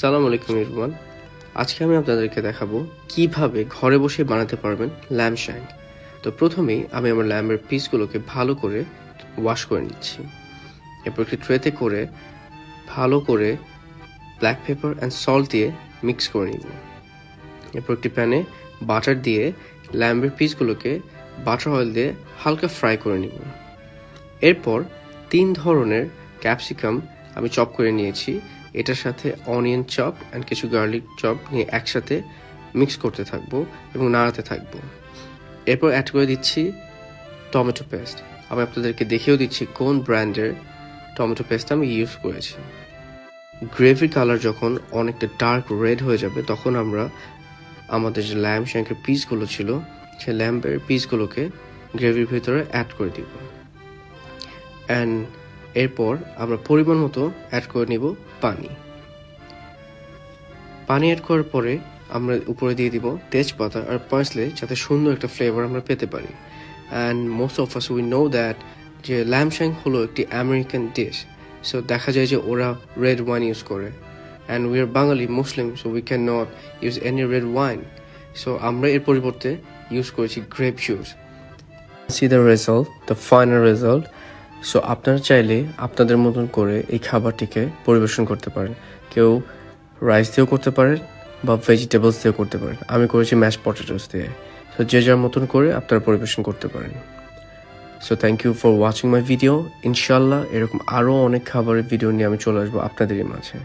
সালাম আলাইকুম এভরিওয়ান। আজকে আমি আপনাদেরকে দেখাবো কিভাবে ঘরে বসে বানাতে পারবেন ল্যাম্ব শ্যাঙ্ক। তো প্রথমেই আমি আমার ল্যাম্বের পিসগুলোকে ভালো করে ওয়াশ করে নিচ্ছি। এরপর একটি ট্রেতে করে ভালো করে ব্ল্যাক পেপার অ্যান্ড সল্ট দিয়ে মিক্স করে নিব। এরপর একটি প্যানে বাটার দিয়ে ল্যাম্বের পিসগুলোকে বাটার অয়েল দিয়ে হালকা ফ্রাই করে নিব। এরপর 3 ধরনের ক্যাপসিকাম আমি চপ করে নিয়েছি। এটার সাথে অনিয়ন চপ অ্যান্ড কিছু গার্লিক চপ নিয়ে একসাথে মিক্স করতে থাকবো এবং নাড়াতে থাকবো। এরপর অ্যাড করে দিচ্ছি টমেটো পেস্ট। আমি আপনাদেরকে দেখিয়েও দিচ্ছি কোন ব্র্যান্ডের টমেটো পেস্ট আমি ইউজ করেছি। গ্রেভির কালার যখন অনেকটা ডার্ক রেড হয়ে যাবে তখন আমরা আমাদের যে ল্যাম্ব শ্যাঙ্কের পিসগুলো ছিল সেই ল্যাম্বের পিসগুলোকে গ্রেভির ভিতরে অ্যাড করে দিব। অ্যান্ড এরপর আমরা পরিমাণ মতো অ্যাড করে নিব পানি অ্যাড করার পরে আমরা উপরে দিয়ে দিব তেজপাতা আর পার্সলে, যাতে সুন্দর একটা ফ্লেভার আমরা পেতে পারি। And most of us we know that যে ল্যাম্ব শ্যাঙ্ক হলো একটি আমেরিকান ডিশ। সো দেখা যায় যে ওরা রেড ওয়াইন ইউজ করে, and we are Bangali Muslim, so we can not use any red wine. So আমরা এর পরিবর্তে ইউজ করেছি grape juice. See the result, the final result. So আপনারা চাইলে আপনাদের মতন করে এই খাবারটিকে পরিবেশন করতে পারেন। কেউ রাইস দিয়েও করতে পারেন বা ভেজিটেবলস দিয়েও করতে পারেন। আমি করেছি ম্যাশ পটেটোস দিয়ে। সো যে যার মতন করে আপনারা পরিবেশন করতে পারেন। So thank you for watching my video. ইনশাল্লাহ এরকম আরও অনেক খাবারের ভিডিও নিয়ে আমি চলে আসবো আপনাদেরই মাঝে।